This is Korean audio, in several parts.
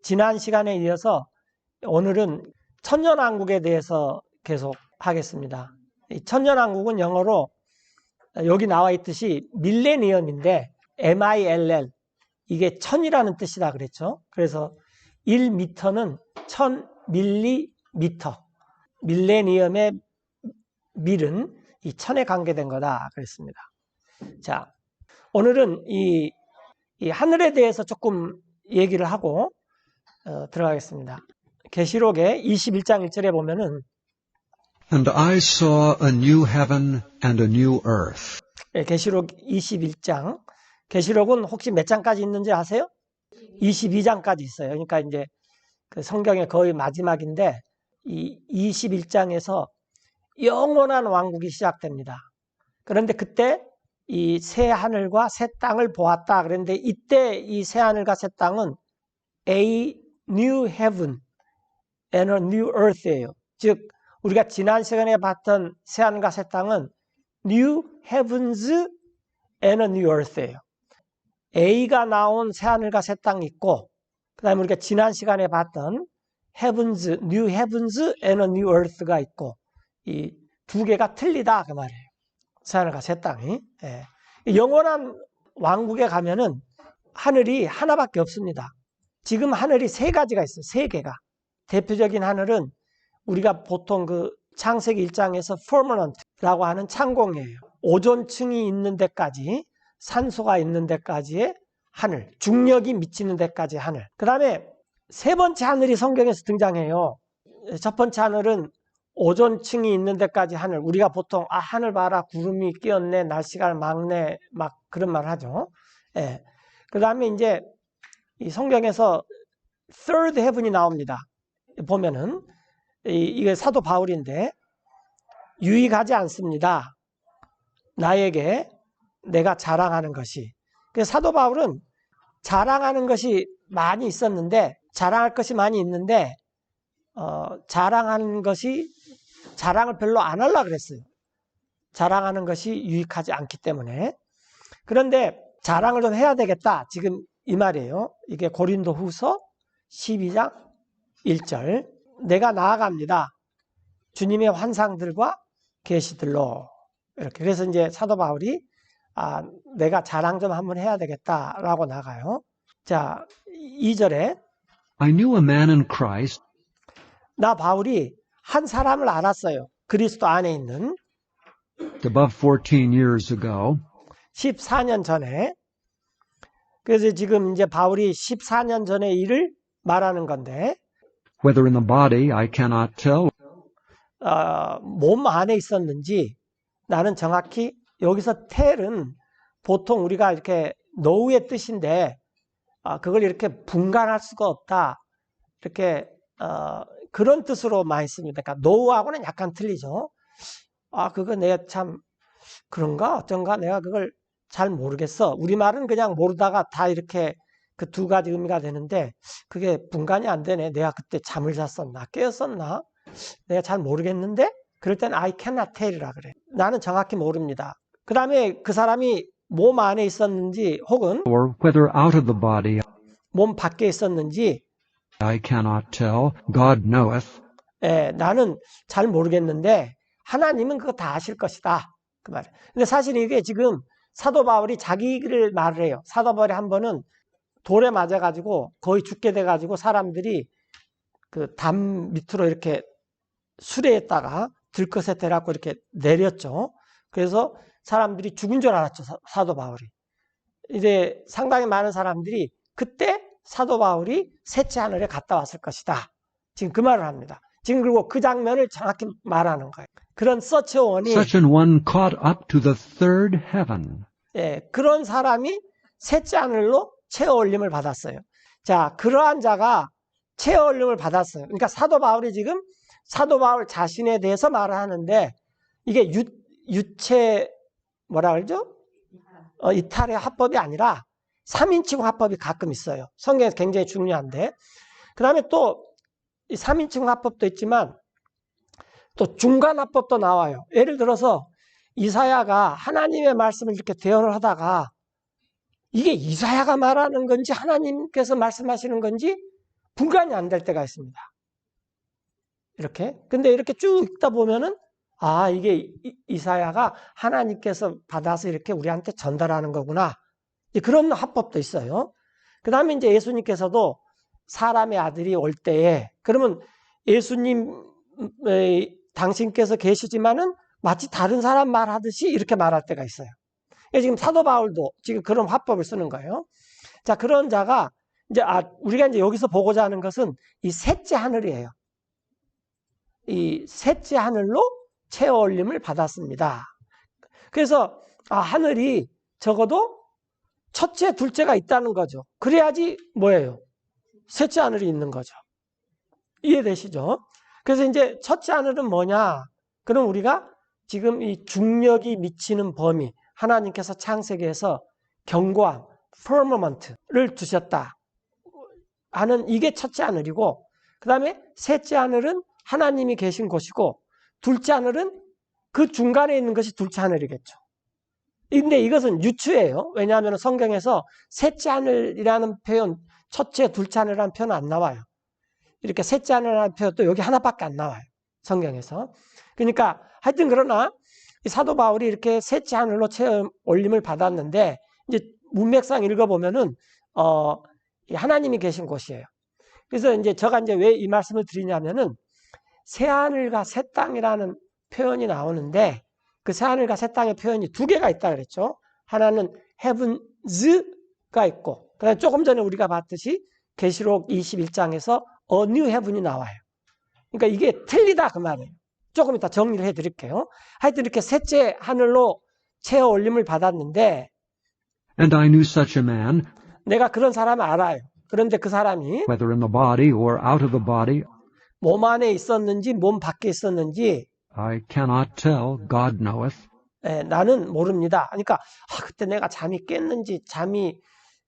지난 시간에 이어서 오늘은 천년왕국에 대해서 계속 하겠습니다. 이 천년왕국은 영어로 여기 나와 있듯이 밀레니엄인데 MILL 이게 천이라는 뜻이다 그랬죠. 그래서 1미터는 1000밀리미터. 밀레니엄의 밀은 이 천에 관계된 거다 그랬습니다. 자, 오늘은 이 하늘에 대해서 조금 얘기를 하고 들어가겠습니다. 계시록의 21장 1절에 보면은 And I saw a new heaven and a new earth. 계시록 21장. 계시록은 혹시 몇 장까지 있는지 아세요? 22장까지 있어요. 그러니까 이제 그 성경의 거의 마지막인데 이 21장에서 영원한 왕국이 시작됩니다. 그런데 그때 이 새 하늘과 새 땅을 보았다. 그런데 이때 이 새 하늘과 새 땅은 A new heaven and a new earth예요. 즉 우리가 지난 시간에 봤던 새 하늘과 새 땅은 new heavens and a new earth예요. A가 나온 새 하늘과 새 땅이 있고 그 다음에 우리가 지난 시간에 봤던 heavens, new heavens and a new earth가 있고 이 두 개가 틀리다 그 말이에요. 새 하늘과 새 땅이. 예. 영원한 왕국에 가면은 하늘이 하나밖에 없습니다. 지금 하늘이 세 가지가 있어요. 세 개가. 대표적인 하늘은 우리가 보통 그 창세기 1장에서 firmamen트라고 하는 창공이에요. 오존층이 있는 데까지, 산소가 있는 데까지의 하늘, 중력이 미치는 데까지 하늘. 그 다음에 세 번째 하늘이 성경에서 등장해요. 첫 번째 하늘은 오존층이 있는 데까지 하늘. 우리가 보통 하늘 봐라 구름이 끼었네, 날씨가 맑네, 막 그런 말 하죠. 예. 그 다음에 이제 이 성경에서 third heaven이 나옵니다. 보면은 이게 사도 바울인데 유익하지 않습니다. 나에게 내가 자랑하는 것이. 그래서 사도 바울은 자랑하는 것이 많이 있었는데 자랑할 것이 많이 있는데 자랑을 별로 안 하려고 그랬어요. 자랑하는 것이 유익하지 않기 때문에. 그런데 자랑을 좀 해야 되겠다. 지금 이 말이에요. 이게 고린도 후서 12장 1절. 내가 나아갑니다. 주님의 환상들과 계시들로. 이렇게. 그래서 이제 사도 바울이 내가 자랑 좀 한번 해야 되겠다라고 나가요. 자, 2절에 I knew a man in Christ 나 바울이 한 사람을 알았어요. 그리스도 안에 있는 above 14 years ago, 14년 전에. 그래서 지금 이제 바울이 14년 전의 일을 말하는 건데 whether in the body I cannot tell, 몸 안에 있었는지 나는 정확히 여기서 텔은 보통 우리가 이렇게 know의 뜻인데 그걸 이렇게 분간할 수가 없다. 이렇게 그런 뜻으로 많이 씁니다. 그러니까 know하고는 약간 틀리죠. 그거 내가 참 그런가 어쩐가 내가 그걸 잘 모르겠어. 우리말은 그냥 모르다가 다 이렇게 그 두 가지 의미가 되는데 그게 분간이 안 되네. 내가 그때 잠을 잤었나 깨었었나 내가 잘 모르겠는데 그럴 땐 I cannot tell이라 그래. 나는 정확히 모릅니다. 그 다음에 그 사람이 몸 안에 있었는지 혹은 or whether out of the body 몸 밖에 있었는지 I cannot tell, God knoweth. 나는 잘 모르겠는데 하나님은 그거 다 아실 것이다. 그 말이에요. 근데 사실 이게 지금 사도 바울이 자기를 말을 해요. 사도 바울이 한 번은 돌에 맞아가지고 거의 죽게 돼가지고 사람들이 그 담 밑으로 이렇게 수레에다가 들것에 대라고 이렇게 내렸죠. 그래서 사람들이 죽은 줄 알았죠. 사도 바울이. 이제 상당히 많은 사람들이 그때 사도 바울이 셋째 하늘에 갔다 왔을 것이다. 지금 그 말을 합니다. 지금 그리고 그 장면을 정확히 말하는 거예요. 그런 such Such an one caught up to the third heaven. 그런 사람이 셋째 하늘로 체어올림을 받았어요. 자, 그러한 자가 체어올림을 받았어요. 그러니까 사도 바울이 지금 사도 바울 자신에 대해서 말을 하는데 이게 유체 뭐라 그러죠? 이탈의 화법이 아니라 3인칭 화법이 가끔 있어요. 성경에서 굉장히 중요한데 그 다음에 또 3인칭 화법도 있지만 또 중간 화법도 나와요. 예를 들어서 이사야가 하나님의 말씀을 이렇게 대언을 하다가 이게 이사야가 말하는 건지 하나님께서 말씀하시는 건지 분간이 안 될 때가 있습니다. 이렇게. 근데 이렇게 쭉 읽다 보면은 아, 이게 이사야가 하나님께서 받아서 이렇게 우리한테 전달하는 거구나. 그런 화법도 있어요. 그 다음에 이제 예수님께서도 사람의 아들이 올 때에 그러면 예수님 당신께서 계시지만은 마치 다른 사람 말하듯이 이렇게 말할 때가 있어요. 지금 사도 바울도 지금 그런 화법을 쓰는 거예요. 자, 그런 자가 이제 우리가 이제 여기서 보고자 하는 것은 이 셋째 하늘이에요. 이 셋째 하늘로 채워 올림을 받았습니다. 그래서 하늘이 적어도 첫째, 둘째가 있다는 거죠. 그래야지 뭐예요? 셋째 하늘이 있는 거죠. 이해되시죠? 그래서 이제 첫째 하늘은 뭐냐? 그럼 우리가 지금 이 중력이 미치는 범위, 하나님께서 창세기에서 견고함, firmament를 두셨다 하는 이게 첫째 하늘이고, 그 다음에 셋째 하늘은 하나님이 계신 곳이고, 둘째 하늘은 그 중간에 있는 것이 둘째 하늘이겠죠. 근데 이것은 유추예요. 왜냐하면 성경에서 셋째 하늘이라는 표현, 첫째, 둘째 하늘이라는 표현은 안 나와요. 이렇게 셋째 하늘이라는 표현도 여기 하나밖에 안 나와요. 성경에서. 그러니까 하여튼 그러나 사도 바울이 이렇게 셋째 하늘로 채워 올림을 받았는데 이제 문맥상 읽어보면은 하나님이 계신 곳이에요. 그래서 이제 제가 이제 왜 이 말씀을 드리냐면은 새 하늘과 새 땅이라는 표현이 나오는데 그 새 하늘과 새 땅의 표현이 두 개가 있다 그랬죠. 하나는 heavens가 있고 그다음에 조금 전에 우리가 봤듯이 계시록 21장에서 a new heaven이 나와요. 그러니까 이게 틀리다 그 말이에요. 조금 이따 정리를 해드릴게요. 하여튼 이렇게 셋째 하늘로 채워 올림을 받았는데 And I knew such a man, 내가 그런 사람을 알아요. 그런데 그 사람이 whether in the body or out of the body, 몸 안에 있었는지 몸 밖에 있었는지 I cannot tell, God knoweth. 나는 모릅니다. 그러니까 그때 내가 잠이 깼는지 잠이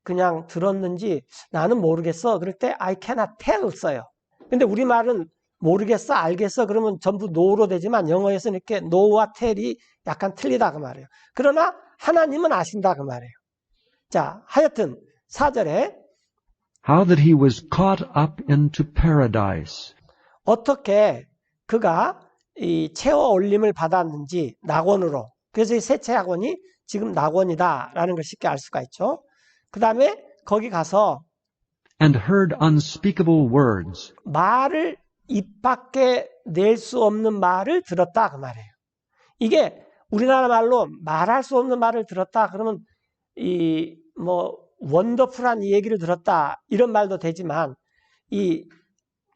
그냥 들었는지 나는 모르겠어. 그럴 때 I cannot tell 써요. 근데 우리말은 모르겠어, 알겠어 그러면 전부 no로 되지만 영어에서는 이렇게 no와 tell이 약간 틀리다 그 말이에요. 그러나 하나님은 아신다 그 말이에요. 자, 하여튼 4절에 How that he was caught up into paradise. 어떻게 그가 이 채워 올림을 받았는지 낙원으로. 그래서 이 셋째 낙원이 지금 낙원이다라는 걸 쉽게 알 수가 있죠. 그 다음에 거기 가서 And heard unspeakable words. 말을 입 밖에 낼 수 없는 말을 들었다 그 말이에요. 이게 우리나라 말로 말할 수 없는 말을 들었다 그러면 이 뭐 원더풀한 이 얘기를 들었다 이런 말도 되지만 이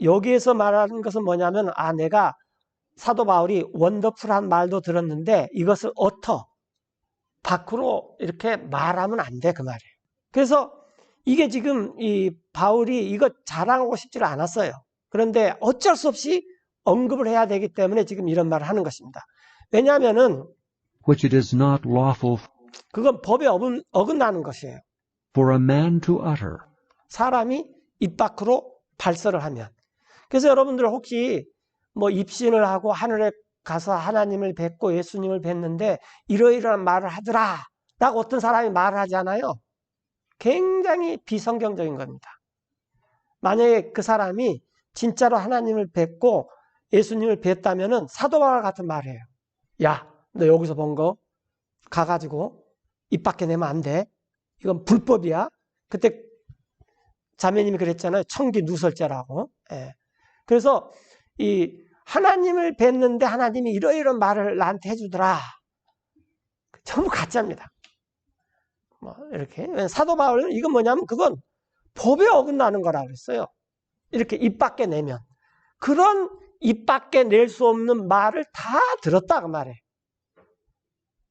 여기에서 말하는 것은 뭐냐면 내가 사도 바울이 원더풀한 말도 들었는데 이것을 밖으로 이렇게 말하면 안 돼 그 말이에요. 그래서 이게 지금 이 바울이 이거 자랑하고 싶지를 않았어요. 그런데 어쩔 수 없이 언급을 해야 되기 때문에 지금 이런 말을 하는 것입니다. 왜냐하면은 Which it is not lawful 그건 법에 어긋나는 것이에요. for a man to utter. 사람이 입 밖으로 발설을 하면. 그래서 여러분들 혹시 뭐 입신을 하고 하늘에 가서 하나님을 뵙고 예수님을 뵙는데 이러이러한 말을 하더라 라고 어떤 사람이 말을 하잖아요. 굉장히 비성경적인 겁니다. 만약에 그 사람이 진짜로 하나님을 뵙고 예수님을 뵙다면은 사도 바울 같은 말을 해요. 야, 너 여기서 본 거 가가지고 입 밖에 내면 안 돼. 이건 불법이야. 그때 자매님이 그랬잖아요. 청기 누설죄라고. 그래서 이 하나님을 뵀는데 하나님이 이러이러한 말을 나한테 해주더라. 전부 가짜입니다. 뭐 이렇게 사도 바울은 이건 뭐냐면 그건 법에 어긋나는 거라 그랬어요. 이렇게 입 밖에 내면 그런 입 밖에 낼 수 없는 말을 다 들었다 그 말이에요.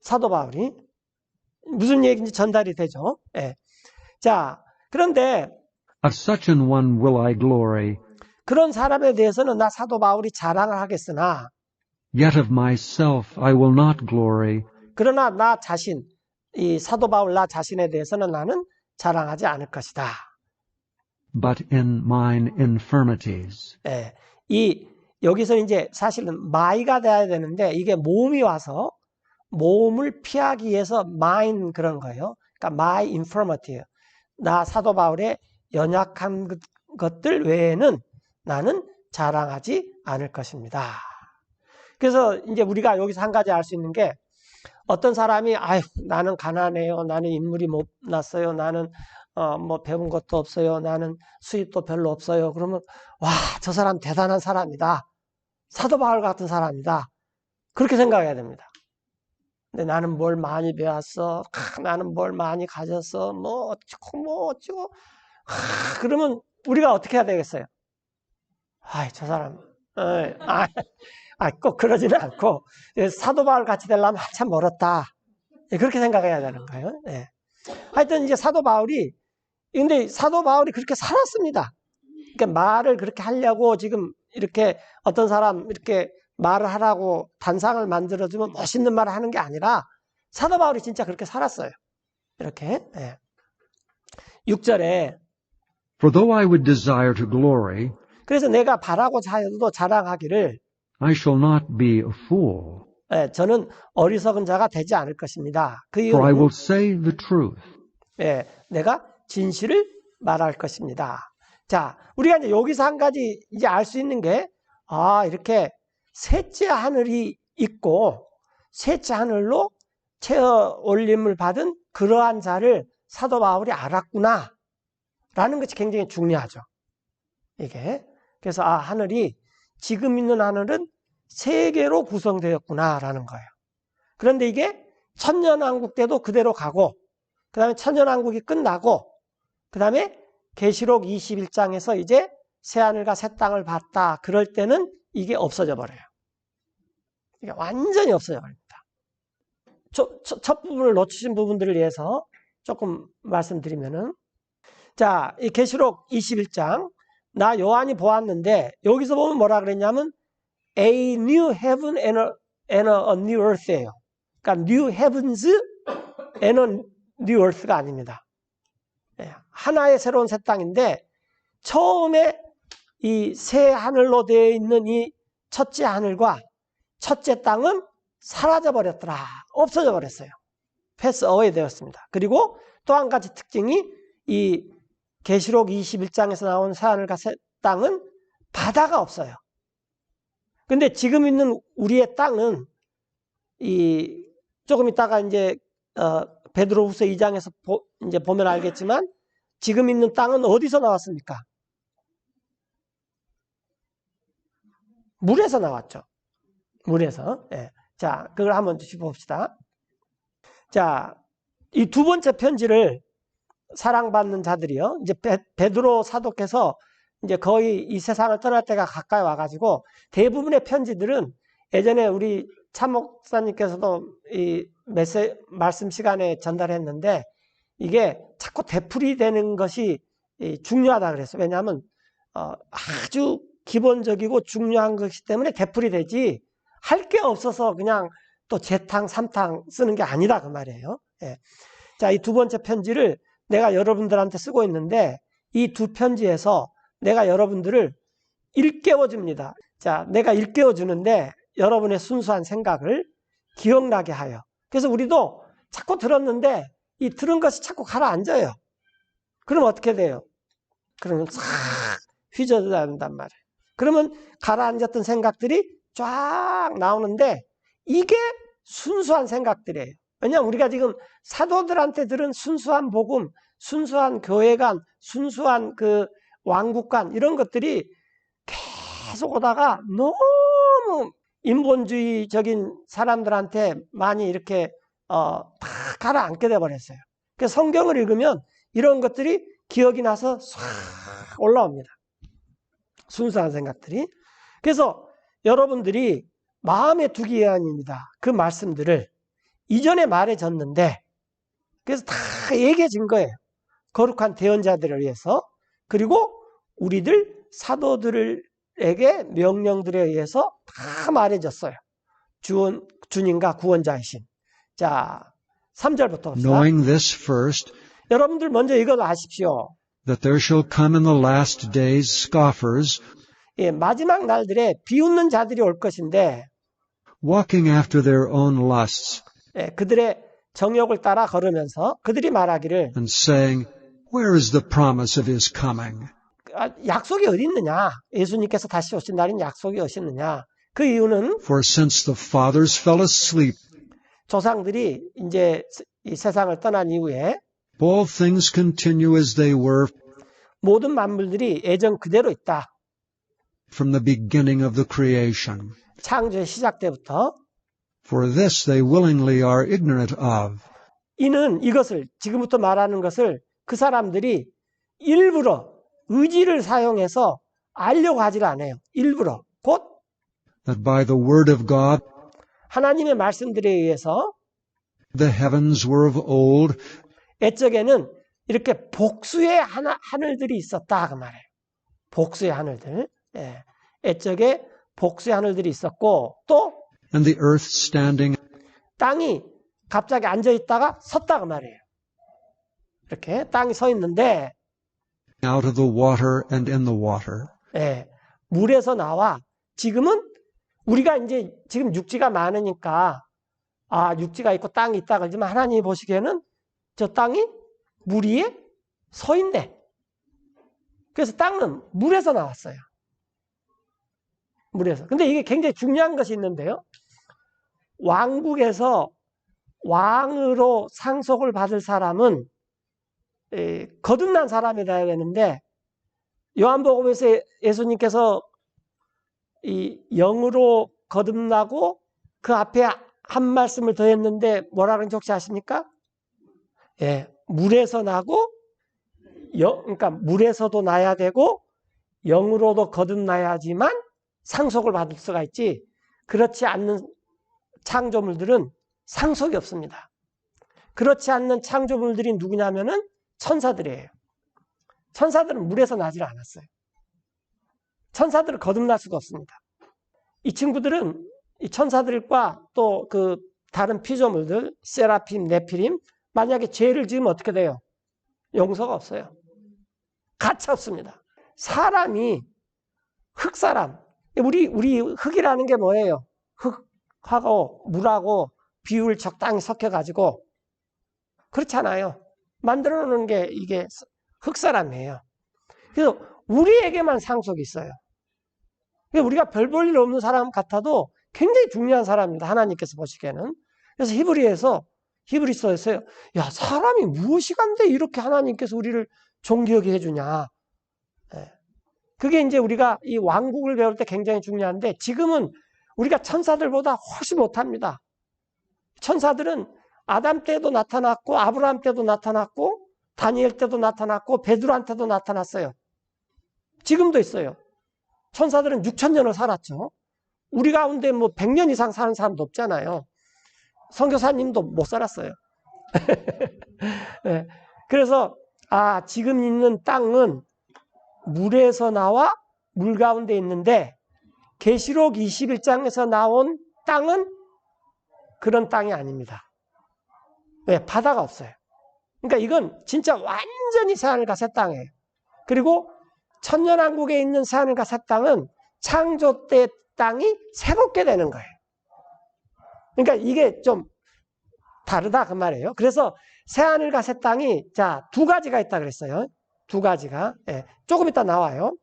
사도 바울이 무슨 얘기인지 전달이 되죠. 자, 그런데 Of such an one will I glory, 그런 사람에 대해서는 나 사도 바울이 자랑을 하겠으나 yet of myself I will not glory, 그러나 나 자신, 이 사도 바울 나 자신에 대해서는 나는 자랑하지 않을 것이다. but in mine infirmities. 여기서 이제 사실은 my가 돼야 되는데 이게 모음이 와서 모음을 피하기 위해서 mine 그런 거예요. 그러니까 my infirmity예요. 나 사도 바울의 연약한 것들 외에는 나는 자랑하지 않을 것입니다. 그래서 이제 우리가 여기서 한 가지 알 수 있는 게 어떤 사람이 아유 나는 가난해요. 나는 인물이 못 났어요. 나는 뭐 배운 것도 없어요. 나는 수입도 별로 없어요. 그러면 와, 저 사람 대단한 사람이다. 사도 바울 같은 사람이다. 그렇게 생각해야 됩니다. 근데 나는 뭘 많이 배웠어. 나는 뭘 많이 가졌어. 뭐 어쩌고. 그러면 우리가 어떻게 해야 되겠어요? 아이, 저 사람. 꼭 그러지는 않고 사도 바울 같이 되려면 한참 멀었다. 그렇게 생각해야 되는 거예요. 네. 하여튼 이제 사도 바울이 그렇게 살았습니다. 그러니까 말을 그렇게 하려고 지금 이렇게 어떤 사람 이렇게 말을 하라고 단상을 만들어주면 멋있는 말을 하는 게 아니라 사도 바울이 진짜 그렇게 살았어요. 이렇게. 네. 6절에 For though I would desire to glory, 그래서 내가 바라고자 하여도 자랑하기를 I shall not be a fool, 저는 어리석은 자가 되지 않을 것입니다. 그 for I 이유는 will say the truth. 내가 진실을 말할 것입니다. 자, 우리가 이제 여기서 한 가지 이제 알 수 있는 게, 이렇게 셋째 하늘이 있고, 셋째 하늘로 채어 올림을 받은 그러한 자를 사도 바울이 알았구나. 라는 것이 굉장히 중요하죠. 이게. 그래서, 하늘이, 지금 있는 하늘은 세 개로 구성되었구나. 라는 거예요. 그런데 이게 천년왕국 때도 그대로 가고, 그 다음에 천년왕국이 끝나고, 그 다음에 계시록 21장에서 이제 새하늘과 새 땅을 봤다. 그럴 때는 이게 없어져 버려요. 이게 완전히 없어져 버립니다. 첫 부분을 놓치신 부분들을 위해서 조금 말씀드리면은, 자, 이 계시록 21장, 나 요한이 보았는데, 여기서 보면 뭐라 그랬냐면, A new heaven and a new earth예요. 그러니까 new heavens and a new earth가 아닙니다. 하나의 새로운 새 땅인데 처음에 이 새 하늘로 되어 있는 이 첫째 하늘과 첫째 땅은 사라져 버렸더라. 없어져 버렸어요. 패스 어웨이 되었습니다. 그리고 또 한 가지 특징이 이 계시록 21장에서 나온 새 하늘과 새 땅은 바다가 없어요. 근데 지금 있는 우리의 땅은 조금 있다가 이제 베드로후서 2장에서 이제 보면 알겠지만 지금 있는 땅은 어디서 나왔습니까? 물에서 나왔죠. 물에서. 예. 자, 그걸 한번 봅시다. 자, 이 두 번째 편지를 사랑받는 자들이요. 이제 베드로 사도께서 이제 거의 이 세상을 떠날 때가 가까이 와가지고 대부분의 편지들은 예전에 우리 참 목사님께서도 이 말씀 시간에 전달했는데 이게 자꾸 되풀이되는 것이 중요하다 그랬어요. 왜냐하면 아주 기본적이고 중요한 것이기 때문에 되풀이되지 할 게 없어서 그냥 또 재탕, 삼탕 쓰는 게 아니다 그 말이에요. 예. 자, 이 두 번째 편지를 내가 여러분들한테 쓰고 있는데 이 두 편지에서 내가 여러분들을 일깨워 줍니다. 자, 내가 일깨워 주는데 여러분의 순수한 생각을 기억나게 하여. 그래서 우리도 자꾸 들었는데 이 들은 것이 자꾸 가라앉아요. 그럼 어떻게 돼요? 그러면 싹 휘저어진단 말이에요. 그러면 가라앉았던 생각들이 쫙 나오는데 이게 순수한 생각들이에요. 왜냐하면 우리가 지금 사도들한테 들은 순수한 복음, 순수한 교회관, 순수한 그 왕국관 이런 것들이 계속 오다가 너무 인본주의적인 사람들한테 많이 이렇게 다 가라앉게 돼버렸어요. 그래서 성경을 읽으면 이런 것들이 기억이 나서 싹 올라옵니다. 순수한 생각들이. 그래서 여러분들이 마음에 두기 위함입니다. 그 말씀들을 이전에 말해졌는데 그래서 다 얘기해진 거예요. 거룩한 대언자들을 위해서. 그리고 우리들 사도들에게 명령들에 의해서 다 말해졌어요. 주님과 구원자이신. 자, 3절부터 봅시다. Knowing this first, 여러분들 먼저 이걸 아십시오. that there shall come in the last days scoffers, 예, 마지막 날들에 비웃는 자들이 올 것인데 walking after their own lusts, 예, 그들의 정욕을 따라 걸으면서 그들이 말하기를 and saying, Where is the promise of his coming? 약속이 어디 있느냐? 예수님께서 다시 오신 날인 약속이 어디 있느냐? 그 이유는 For since the fathers fell asleep, 조상들이 이제 이 세상을 떠난 이후에 all things continue as they were 모든 만물들이 예전 그대로 있다. from the beginning of the creation. 창조의 시작 때부터. For this they willingly are ignorant of. 이는 이것을 지금부터 말하는 것을 그 사람들이 일부러 의지를 사용해서 알려고 하질 않아요. 일부러. 곧 That by the word of God 하나님의 말씀들에 의해서 the heavens were of old, 옛적에는 이렇게 복수의 하늘들이 있었다 그 말이에요. 복수의 하늘들. 예. 옛적에 복수의 하늘들이 있었고 또 and the earth standing 땅이 갑자기 앉아 있다가 섰다 그 말이에요. 이렇게 땅이 서 있는데 out of the water and in the water. 예. 물에서 나와 지금은 우리가 이제 지금 육지가 많으니까 육지가 있고 땅이 있다 그러지만 하나님이 보시기에는 저 땅이 물 위에 서 있네. 그래서 땅은 물에서 나왔어요. 물에서. 근데 이게 굉장히 중요한 것이 있는데요. 왕국에서 왕으로 상속을 받을 사람은 거듭난 사람이 되어야 되는데 요한복음에서 예수님께서 이 영으로 거듭나고 그 앞에 한 말씀을 더 했는데 뭐라 그런지 혹시 아십니까? 예, 물에서 나고 그러니까 물에서도 나야 되고 영으로도 거듭나야지만 상속을 받을 수가 있지 그렇지 않는 창조물들은 상속이 없습니다. 그렇지 않는 창조물들이 누구냐면은 천사들이에요. 천사들은 물에서 나질 않았어요. 천사들은 거듭날 수가 없습니다. 이 친구들은 이 천사들과 또 그 다른 피조물들, 세라핌, 네피림, 만약에 죄를 지으면 어떻게 돼요? 용서가 없어요. 가차 없습니다. 사람이 흙사람, 우리 흙이라는 게 뭐예요? 흙하고 물하고 비율 적당히 섞여가지고 그렇잖아요. 만들어 놓은 게 이게 흙사람이에요. 그래서 우리에게만 상속이 있어요. 우리가 별 볼 일 없는 사람 같아도 굉장히 중요한 사람입니다. 하나님께서 보시기에는. 그래서 히브리서에서요. 야, 사람이 무엇이 간데 이렇게 하나님께서 우리를 존귀하게 해주냐. 그게 이제 우리가 이 왕국을 배울 때 굉장히 중요한데 지금은 우리가 천사들보다 훨씬 못합니다. 천사들은 아담 때도 나타났고 아브라함 때도 나타났고 다니엘 때도 나타났고 베드로한테도 나타났어요. 지금도 있어요. 천사들은 6,000년을 살았죠. 우리 가운데 뭐 100년 이상 사는 사람도 없잖아요. 선교사님도 못 살았어요. 네. 그래서 지금 있는 땅은 물에서 나와 물 가운데 있는데 계시록 21장에서 나온 땅은 그런 땅이 아닙니다. 왜? 바다가 없어요. 그러니까 이건 진짜 완전히 새하늘과 새 땅이에요. 그리고 천년왕국에 있는 새하늘과 새 땅은 창조 때 땅이 새롭게 되는 거예요. 그러니까 이게 좀 다르다 그 말이에요. 그래서 새하늘과 새 땅이 두 가지가 있다 그랬어요. 두 가지가. 예, 조금 이따 나와요.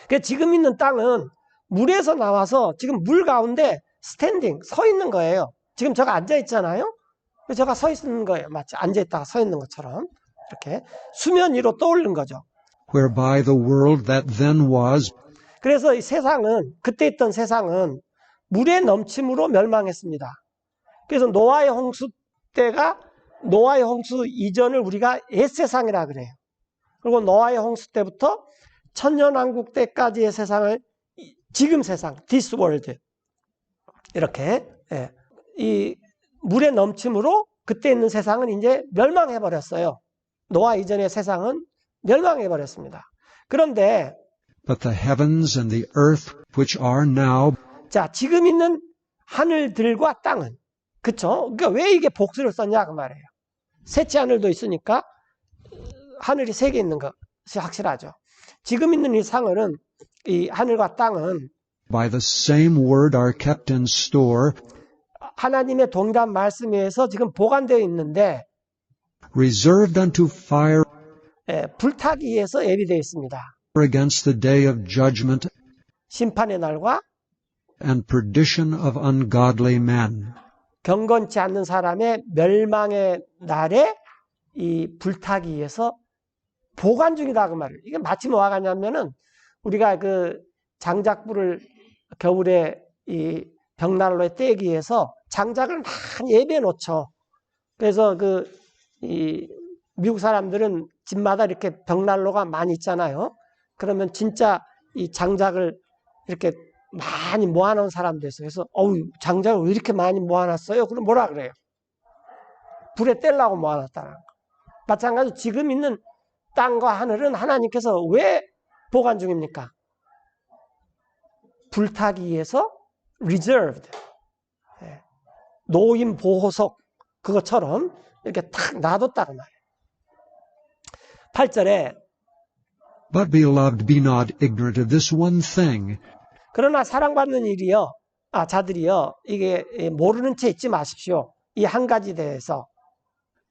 그러니까 지금 있는 땅은 물에서 나와서 지금 물 가운데 스탠딩 서 있는 거예요. 지금 저가 앉아 있잖아요. 저가 서 있는 거예요. 마치 앉아 있다가 서 있는 것처럼 이렇게 수면 위로 떠오르는 거죠. Whereby the world that then was 그래서 이 세상은 그때 있던 세상은 물의 넘침으로 멸망했습니다. 그래서 노아의 홍수 때가 노아의 홍수 이전을 우리가 옛세상이라 그래요. 그리고 노아의 홍수 때부터 천년왕국 때까지의 세상을 지금 세상, this world 이렇게 이 물의 넘침으로 그때 있는 세상은 이제 멸망해 버렸어요. 노아 이전의 세상은 멸망해 버렸습니다. 그런데 but the heavens and the earth which are now 지금 있는 하늘들과 땅은 그쵸? 그러니까 왜 이게 복수를 썼냐 그 말이에요. 셋째 하늘도 있으니까 하늘이 세 개 있는 것이 확실하죠. 지금 있는 이 상은 이 하늘과 땅은 by the same word are kept in store, 하나님의 동일한 말씀에 의해서 지금 보관되어 있는데 reserved unto fire 불타기 위해서 예비되어 있습니다. against the day of judgment 심판의 날과 and perdition of ungodly men. 경건치 않는 사람의 멸망의 날에 이 불타기 위해서 보관 중이다 그 말이에요. 이게 마치 뭐가 가냐면은 우리가 그 장작불을 겨울에 이 벽난로에 떼기 위해서 장작을 많이 예배해 놓죠. 그래서 이 미국 사람들은 집마다 이렇게 벽난로가 많이 있잖아요. 그러면 진짜 이 장작을 이렇게 많이 모아놓은 사람도 있어요. 그래서 장작을 왜 이렇게 많이 모아놨어요? 그럼 뭐라 그래요? 불에 떼려고 모아놨다는 거. 마찬가지로 지금 있는 땅과 하늘은 하나님께서 왜 보관 중입니까? 불타기 위해서 reserved, 노임 보호석 그것처럼 이렇게 탁 놔뒀다고 말이에요. 8절에 But beloved, be not ignorant of this one thing, 그러나 사랑받는 자들이요 이게 모르는 채 있지 마십시오. 이 한 가지 대해서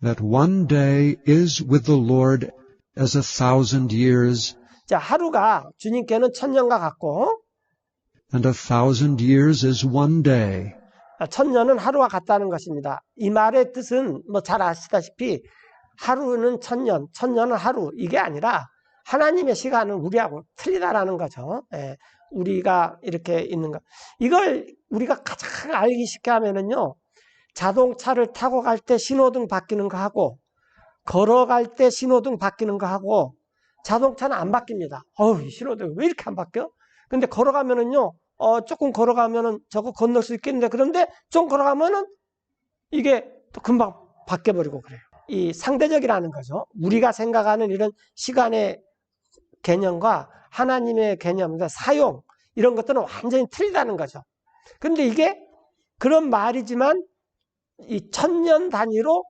that one day is with the Lord as 1,000 years, 자, 하루가 주님께는 1000년과 같고 and 1,000 years is one day. 1000년은 하루와 같다는 것입니다. 이 말의 뜻은 뭐 잘 아시다시피 하루는 1000년, 1000년은 하루 이게 아니라 하나님의 시간은 우리하고 틀리다라는 거죠. 우리가 이렇게 있는 것. 이걸 우리가 가장 알기 쉽게 하면은요. 자동차를 타고 갈 때 신호등 바뀌는 거 하고 걸어갈 때 신호등 바뀌는 거 하고 자동차는 안 바뀝니다. 이 신호등 왜 이렇게 안 바뀌어? 근데 걸어가면은요. 조금 걸어가면은 저거 건널 수 있겠는데 그런데 좀 걸어가면은 이게 또 금방 바뀌어버리고 그래요. 이 상대적이라는 거죠. 우리가 생각하는 이런 시간의 개념과 하나님의 개념, 사용 이런 것들은 완전히 틀리다는 거죠. 근데 이게 그런 말이지만 이 1000년 단위로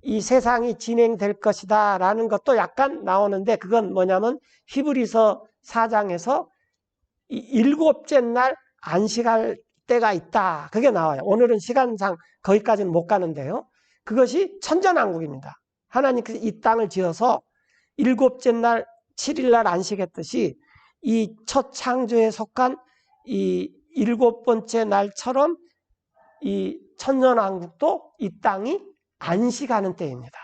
이 세상이 진행될 것이다 라는 것도 약간 나오는데 그건 뭐냐면 히브리서 4장에서 이 일곱째 날 안식할 때가 있다. 그게 나와요. 오늘은 시간상 거기까지는 못 가는데요. 그것이 천전왕국입니다. 하나님께서 이 땅을 지어서 일곱째 날 7일 날 안식했듯이 이 첫 창조에 속한 이 일곱 번째 날처럼 이 천년왕국도 이 땅이 안식하는 때입니다.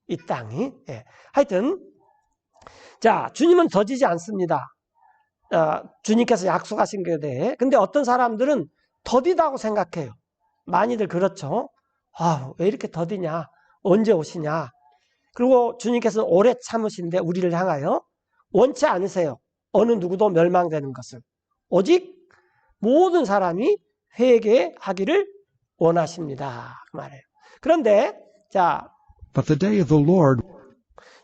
이 땅이. 하여튼 자 주님은 더디지 않습니다. 주님께서 약속하신 것에 대해. 근데 어떤 사람들은 더디다고 생각해요. 많이들 그렇죠. 왜 이렇게 더디냐? 언제 오시냐? 그리고 주님께서는 오래 참으신데 우리를 향하여 원치 않으세요. 어느 누구도 멸망되는 것을. 오직 모든 사람이 회개하기를 원하십니다. 그 말이에요. 그런데 자, But the day of the Lord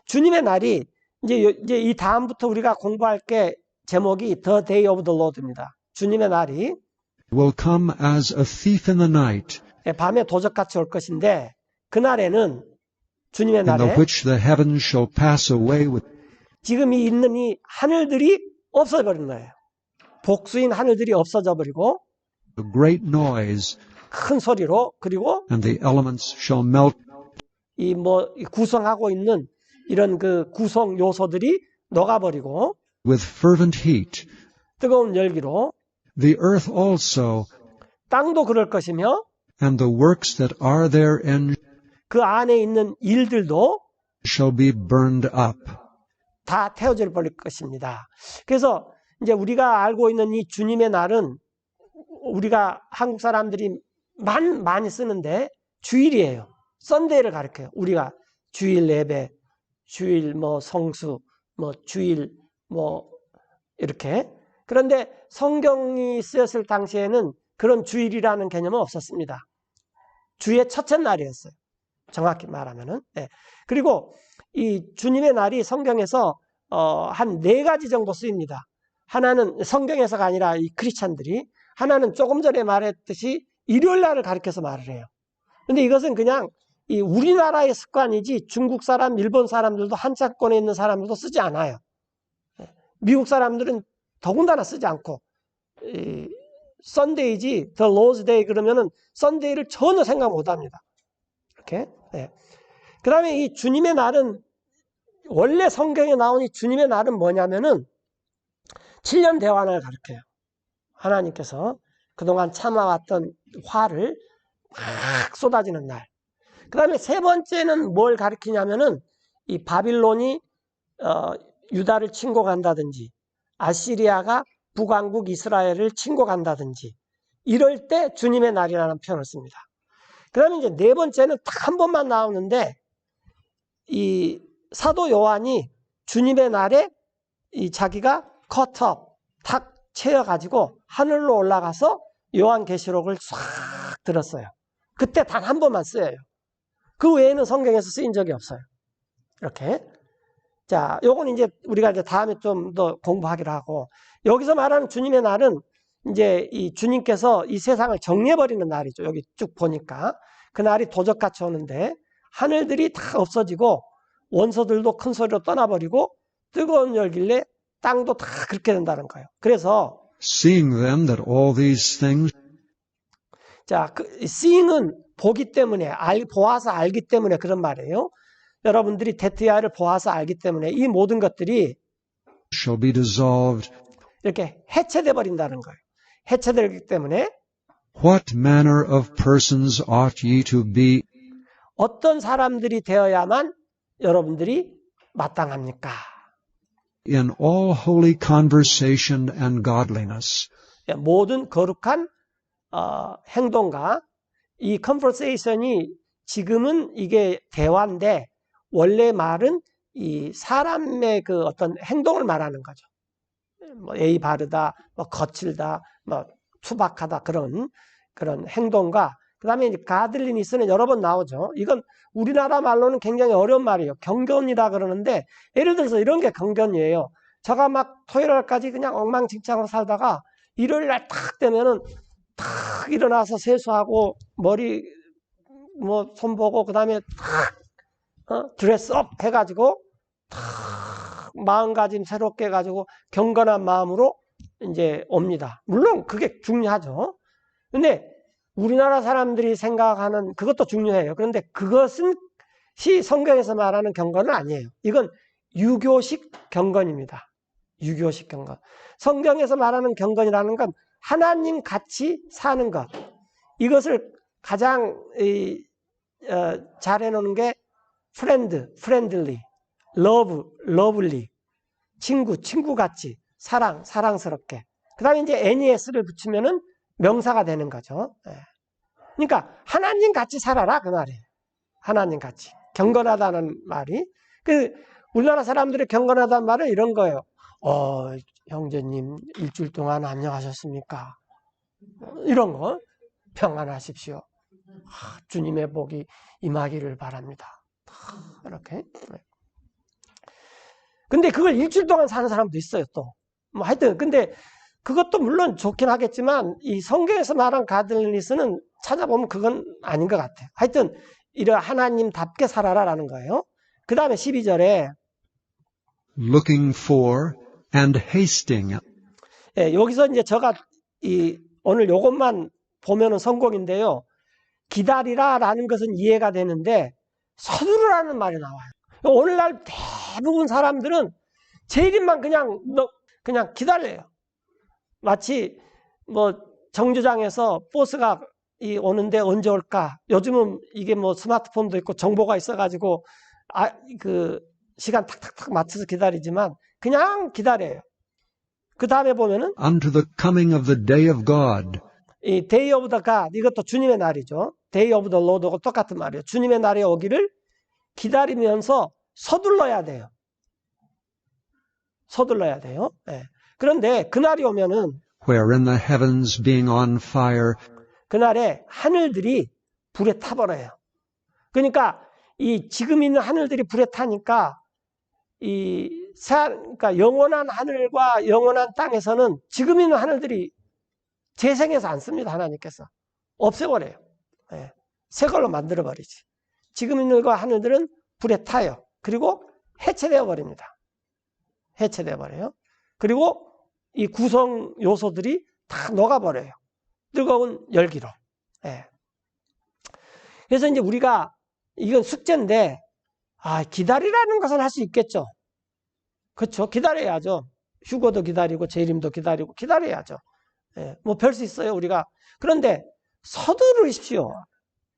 주님의 날이 이제 이 다음부터 우리가 공부할 게 제목이 The Day of the Lord입니다. 주님의 날이 will come as a thief in the night, 밤에 도적같이 올 것인데 그날에는 주님의 in the 날에 which the heavens shall pass away with 지금 있는 이 하늘들이 없어져 버린 거예요. 복수인 하늘들이 없어져 버리고 a great noise, 큰 소리로 그리고 and the elements shall melt 이 구성하고 있는 이런 그 구성 요소들이 녹아버리고 with fervent heat. 뜨거운 열기로 The earth also, 땅도 그럴 것이며 and the works that are therein 그 안에 있는 일들도 shall be burned up. 다 태워져 버릴 것입니다. 그래서 이제 우리가 알고 있는 이 주님의 날은 우리가 한국 사람들이 많이 쓰는데 주일이에요. 썬데이를 가리켜요. 우리가 주일 예배, 주일 성수, 주일 이렇게. 그런데 성경이 쓰였을 당시에는 그런 주일이라는 개념은 없었습니다. 주의 첫째 날이었어요. 정확히 말하면은. 그리고 이 주님의 날이 성경에서 한 4가지 정도 쓰입니다. 하나는 성경에서가 아니라 이 크리스찬들이 하나는 조금 전에 말했듯이 일요일 날을 가리켜서 말을 해요. 근데 이것은 그냥 이 우리나라의 습관이지 중국 사람, 일본 사람들도 한자권에 있는 사람들도 쓰지 않아요. 미국 사람들은 더군다나 쓰지 않고 썬데이지 The Lord's Day 그러면은 썬데이를 전혀 생각 못합니다. 이렇게. 그 다음에 이 주님의 날은 원래 성경에 나온 이 주님의 날은 뭐냐면은 7년 대환을 가리켜요. 하나님께서 그동안 참아왔던 화를 막 쏟아지는 날. 그 다음에 세 번째는 뭘 가리키냐면은 이 바빌론이 유다를 침공한다든지 아시리아가 북왕국 이스라엘을 침공한다든지 이럴 때 주님의 날이라는 표현을 씁니다. 그 다음에 이제 네 번째는 딱 한 번만 나오는데 이 사도 요한이 주님의 날에 이 자기가 컷업 탁 채워가지고 하늘로 올라가서 요한계시록을 싹 들었어요. 그때 단 한 번만 쓰여요. 그 외에는 성경에서 쓰인 적이 없어요. 이렇게. 자, 요건 이제 우리가 이제 다음에 좀 더 공부하기로 하고, 여기서 말하는 주님의 날은 이제 이 주님께서 이 세상을 정리해버리는 날이죠. 여기 쭉 보니까. 그 날이 도적같이 오는데, 하늘들이 다 없어지고, 원소들도 큰 소리로 떠나버리고, 뜨거운 열길래 땅도 다 그렇게 된다는 거예요. 그래서, Seeing then that all these things 자, seeing은 보기 때문에, 보아서 알기 때문에 그런 말이에요. 여러분들이 데트야를 보아서 알기 때문에 이 모든 것들이 shall be dissolved, 이렇게 해체돼 버린다는 거예요. 해체되기 때문에 what manner of persons ought ye to be 어떤 사람들이 되어야만 여러분들이 마땅합니까? in all holy conversation and godliness? 모든 거룩한 행동과 이 컨버세이션이 지금은 이게 대화인데 원래 말은 이 사람의 그 어떤 행동을 말하는 거죠. 뭐 예의 바르다, 뭐 거칠다, 뭐 투박하다 그런 행동과 그다음에 이제 가들리니스는 여러 번 나오죠. 이건 우리나라 말로는 굉장히 어려운 말이에요. 경건이라 그러는데 예를 들어서 이런 게 경건이에요. 제가 막 토요일까지 그냥 엉망진창으로 살다가 일요일날 탁 되면은 탁 일어나서 세수하고 머리 뭐 손보고 그다음에 탁 드레스업 해가지고 탁 마음가짐 새롭게 해가지고 경건한 마음으로 이제 옵니다. 물론 그게 중요하죠. 근데 우리나라 사람들이 생각하는 그것도 중요해요. 그런데 그것은 성경에서 말하는 경건은 아니에요. 이건 유교식 경건입니다. 유교식 경건. 성경에서 말하는 경건이라는 건 하나님 같이 사는 것. 이것을 가장 잘 해놓는 게 friendly, lovely, 친구같이, 사랑스럽게. 그 다음에 이제 nes를 붙이면은 명사가 되는 거죠. 그러니까 하나님 같이 살아라 그 말이에요. 하나님 같이. 경건하다는 말이. 우리나라 사람들이 경건하다는 말은 이런 거예요. 형제님 일주일 동안 안녕하셨습니까? 이런 거. 평안하십시오. 주님의 복이 임하기를 바랍니다. 이렇게. 근데 그걸 일주일 동안 사는 사람도 있어요, 또. 뭐 하여튼, 근데 그것도 물론 좋긴 하겠지만, 이 성경에서 말한 가들리스는 찾아보면 그건 아닌 것 같아요. 하여튼, 이런 하나님답게 살아라라는 거예요. 그 다음에 12절에, looking for and hasting. 예, 여기서 이제 제가 오늘 요것만 보면은 성공인데요. 기다리라라는 것은 이해가 되는데, 서두르라는 말이 나와요. 오늘날 대부분 사람들은 제 일만 그냥 기다려요. 마치 뭐 정류장에서 버스가 오는데 언제 올까? 요즘은 이게 뭐 스마트폰도 있고 정보가 있어가지고 그 시간 탁탁탁 맞춰서 기다리지만 그냥 기다려요. 그 다음에 보면은 unto the coming of the day of God. 이 Day of the God 이것도 주님의 날이죠. Day of the Lord하고 똑같은 말이에요. 주님의 날이 오기를 기다리면서 서둘러야 돼요. 서둘러야 돼요. 네. 그런데 그날이 오면은 wherein the heavens being on fire 그날에 하늘들이 불에 타버려요. 그러니까 지금 있는 하늘들이 불에 타니까 그러니까 영원한 하늘과 영원한 땅에서는 지금 있는 하늘들이 재생해서 안 씁니다. 하나님께서 없애버려요. 네. 새 걸로 만들어버리지. 지금 있는 하늘들은 불에 타요. 그리고 해체되어 버립니다. 해체되어 버려요. 그리고 이 구성 요소들이 다 녹아버려요. 뜨거운 열기로. 예. 그래서 이제 우리가 이건 숙제인데 기다리라는 것은 할 수 있겠죠. 그렇죠. 기다려야죠. 휴거도 기다리고 재림도 기다리고 기다려야죠. 예, 뭐 별 수 있어요, 우리가. 그런데 서두르십시오.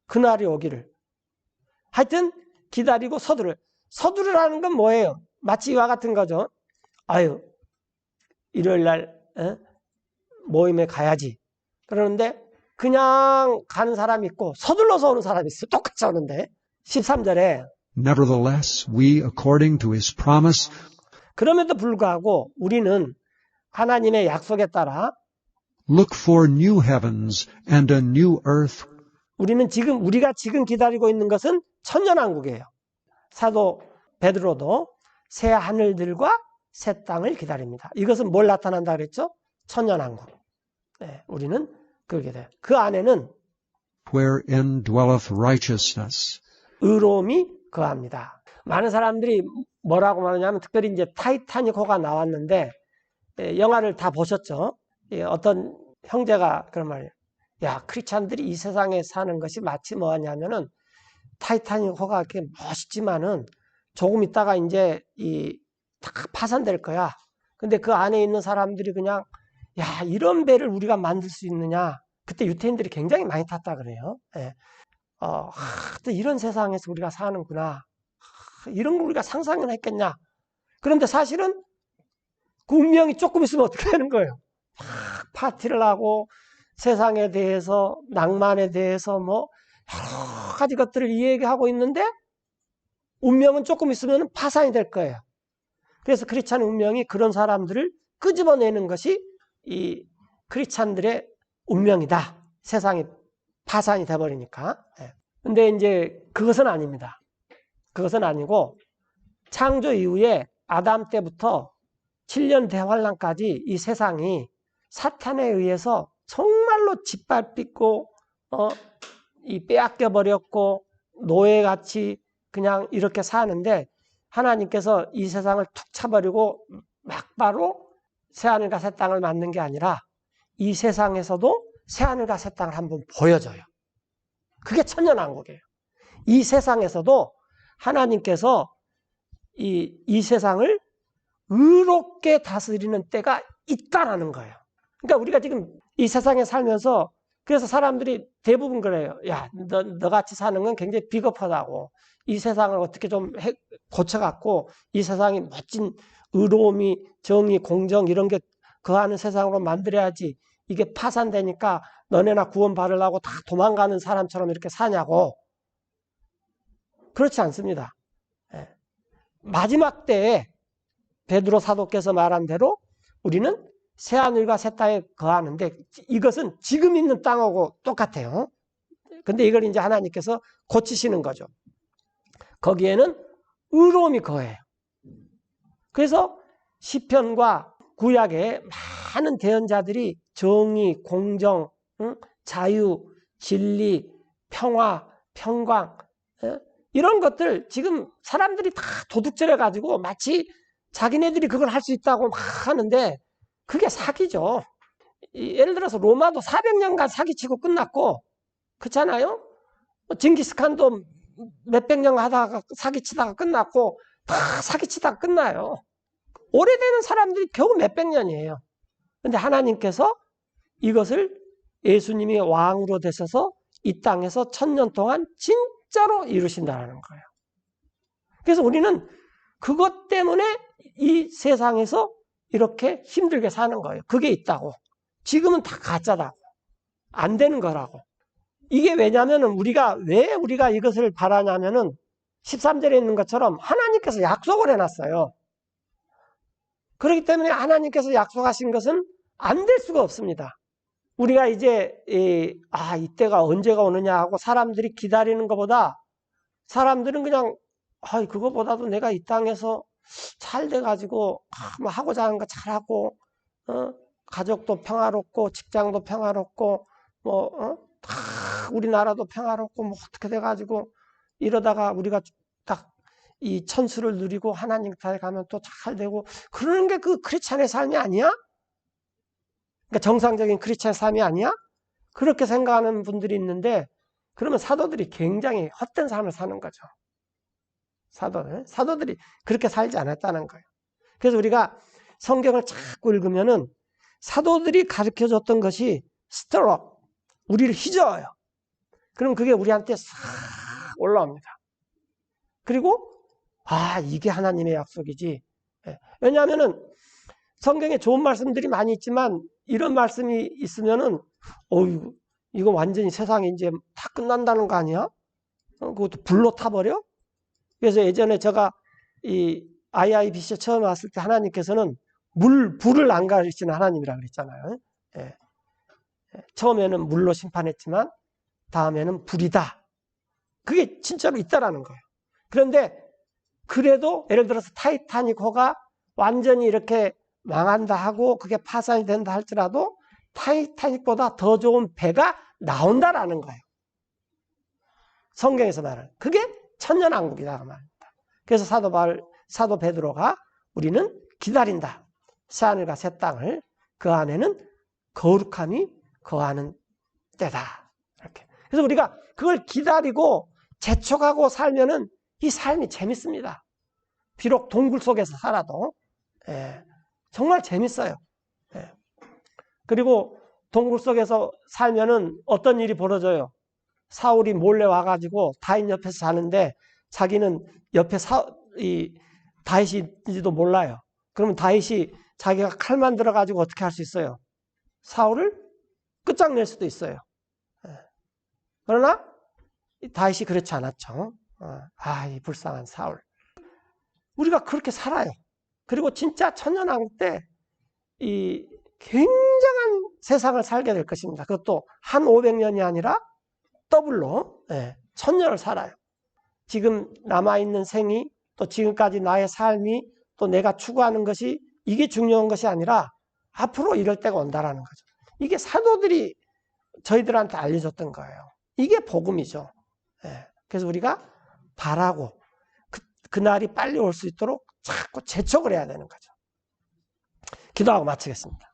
그날이 오기를. 하여튼 기다리고 서두르라는 건 뭐예요? 마치 이와 같은 거죠. 아유, 일요일 날 모임에 가야지. 그러는데 그냥 가는 사람이 있고 서둘러서 오는 사람이 있어요. 똑같이 오는데. 13절에 Nevertheless, we, according to his promise, 그럼에도 불구하고 우리는 하나님의 약속에 따라 look for new heavens and a new earth 우리가 지금 기다리고 있는 것은 천년왕국이에요. 사도 베드로도 새 하늘들과 새 땅을 기다립니다. 이것은 뭘 나타난다 그랬죠? 천년왕국. 네, 우리는 그렇게 돼요. 그 안에는 wherein dwelleth righteousness. 의로움이 거합니다. 많은 사람들이 뭐라고 말하냐면 특별히 이제 타이타닉 호가 나왔는데 영화를 다 보셨죠? 어떤 형제가 그런 말이에요. 야, 크리스찬들이 이 세상에 사는 것이 마치 뭐냐면은 타이타닉 호가 이렇게 멋있지만은 조금 있다가 이제 다 파산될 거야. 근데 그 안에 있는 사람들이 그냥 야, 이런 배를 우리가 만들 수 있느냐? 그때 유태인들이 굉장히 많이 탔다 그래요. 예. 또 이런 세상에서 우리가 사는구나. 이런 거 우리가 상상은 했겠냐? 그런데 사실은 그 운명이 조금 있으면 어떻게 하는 거예요? 파티를 하고 세상에 대해서 낭만에 대해서 뭐 여러 가지 것들을 이야기하고 있는데 운명은 조금 있으면 파산이 될 거예요. 그래서 크리스찬 운명이 그런 사람들을 끄집어내는 것이 이 크리스찬들의 운명이다. 세상이 파산이 돼버리니까. 근데 이제 그것은 아닙니다. 그것은 아니고 창조 이후에 아담 때부터 7년 대환란까지 이 세상이 사탄에 의해서 정말로 짓밟히고 이 빼앗겨 버렸고 노예같이 그냥 이렇게 사는데 하나님께서 이 세상을 툭 차버리고 막바로 새하늘과 새 땅을 만든 게 아니라 이 세상에서도 새하늘과 새 땅을 한번 보여줘요. 그게 천년왕국이에요. 이 세상에서도 하나님께서 이 세상을 의롭게 다스리는 때가 있다라는 거예요. 그러니까 우리가 지금 이 세상에 살면서 그래서 사람들이 대부분 그래요. 야, 너같이 사는 건 굉장히 비겁하다고. 이 세상을 어떻게 좀 고쳐갖고 이 세상이 멋진 의로움이 정의, 공정 이런 게 거하는 세상으로 만들어야지. 이게 파산되니까 너네나 구원 받으려고 다 도망가는 사람처럼 이렇게 사냐고. 그렇지 않습니다. 마지막 때에 베드로 사도께서 말한 대로 우리는 새하늘과 새 땅에 거하는데 이것은 지금 있는 땅하고 똑같아요. 근데 이걸 이제 하나님께서 고치시는 거죠. 거기에는 의로움이 거해요. 그래서 시편과 구약의 많은 대언자들이 정의, 공정, 자유, 진리, 평화, 평강 이런 것들 지금 사람들이 다 도둑질해 가지고 마치 자기네들이 그걸 할 수 있다고 막 하는데 그게 사기죠. 예를 들어서 로마도 400년간 사기치고 끝났고 그렇잖아요. 징기스칸도 몇백 년 하다가 사기치다가 끝났고 다 사기치다가 끝나요. 오래되는 사람들이 겨우 몇백 년이에요. 그런데 하나님께서 이것을 예수님이 왕으로 되셔서 이 땅에서 1000년 동안 진짜로 이루신다는 거예요. 그래서 우리는 그것 때문에 이 세상에서 이렇게 힘들게 사는 거예요. 그게 있다고. 지금은 다 가짜다고. 안 되는 거라고. 이게 왜냐면은 왜 우리가 이것을 바라냐면은 13절에 있는 것처럼 하나님께서 약속을 해놨어요. 그렇기 때문에 하나님께서 약속하신 것은 안 될 수가 없습니다. 우리가 이제 이때가 언제가 오느냐 하고 사람들이 기다리는 것보다 사람들은 그냥 그거보다도 내가 이 땅에서 잘 돼가지고 뭐 하고자 하는 거 잘하고 가족도 평화롭고 직장도 평화롭고 다 우리나라도 평화롭고 뭐 어떻게 돼가지고 이러다가 우리가 딱 이 천수를 누리고 하나님 곁에 가면 또 잘 되고 그러는 게 그 크리스찬의 삶이 아니야? 그러니까 정상적인 크리스찬의 삶이 아니야? 그렇게 생각하는 분들이 있는데 그러면 사도들이 굉장히 헛된 삶을 사는 거죠. 사도들이 그렇게 살지 않았다는 거예요. 그래서 우리가 성경을 자꾸 읽으면은 사도들이 가르쳐줬던 것이 스트럭, 우리를 휘저어요. 그럼 그게 우리한테 싹 올라옵니다. 그리고 이게 하나님의 약속이지. 왜냐하면은 성경에 좋은 말씀들이 많이 있지만 이런 말씀이 있으면은 이거 완전히 세상이 이제 다 끝난다는 거 아니야? 그것도 불로 타버려? 그래서 예전에 제가 이 IIBC 처음 왔을 때 하나님께서는 불을 안 가르치는 하나님이라 그랬잖아요. 처음에는 물로 심판했지만 다음에는 불이다. 그게 진짜로 있다라는 거예요. 그런데 그래도 예를 들어서 타이타닉호가 완전히 이렇게 망한다 하고 그게 파산이 된다 할지라도 타이타닉보다 더 좋은 배가 나온다라는 거예요. 성경에서 말하는 그게 천년왕국이다 말입니다. 그래서 사도 베드로가 우리는 기다린다. 새하늘과 새 땅을 그 안에는 거룩함이 거하는 때다. 이렇게. 그래서 우리가 그걸 기다리고 재촉하고 살면은 이 삶이 재밌습니다. 비록 동굴 속에서 살아도 정말 재밌어요. 그리고 동굴 속에서 살면은 어떤 일이 벌어져요? 사울이 몰래 와가지고 다윗 옆에서 사는데 자기는 옆에 다윗인지도 몰라요. 그러면 다윗이 자기가 칼만 들어가지고 어떻게 할 수 있어요? 사울을 끝장낼 수도 있어요. 그러나 다윗이 그렇지 않았죠. 이 불쌍한 사울. 우리가 그렇게 살아요. 그리고 진짜 천년왕국 때 이 굉장한 세상을 살게 될 것입니다. 그것도 한 500년이 아니라 더블로 1000년을 살아요. 지금 남아있는 생이 또 지금까지 나의 삶이 또 내가 추구하는 것이 이게 중요한 것이 아니라 앞으로 이럴 때가 온다라는 거죠. 이게 사도들이 저희들한테 알려줬던 거예요. 이게 복음이죠. 그래서 우리가 바라고 그날이 빨리 올 수 있도록 자꾸 재촉을 해야 되는 거죠. 기도하고 마치겠습니다.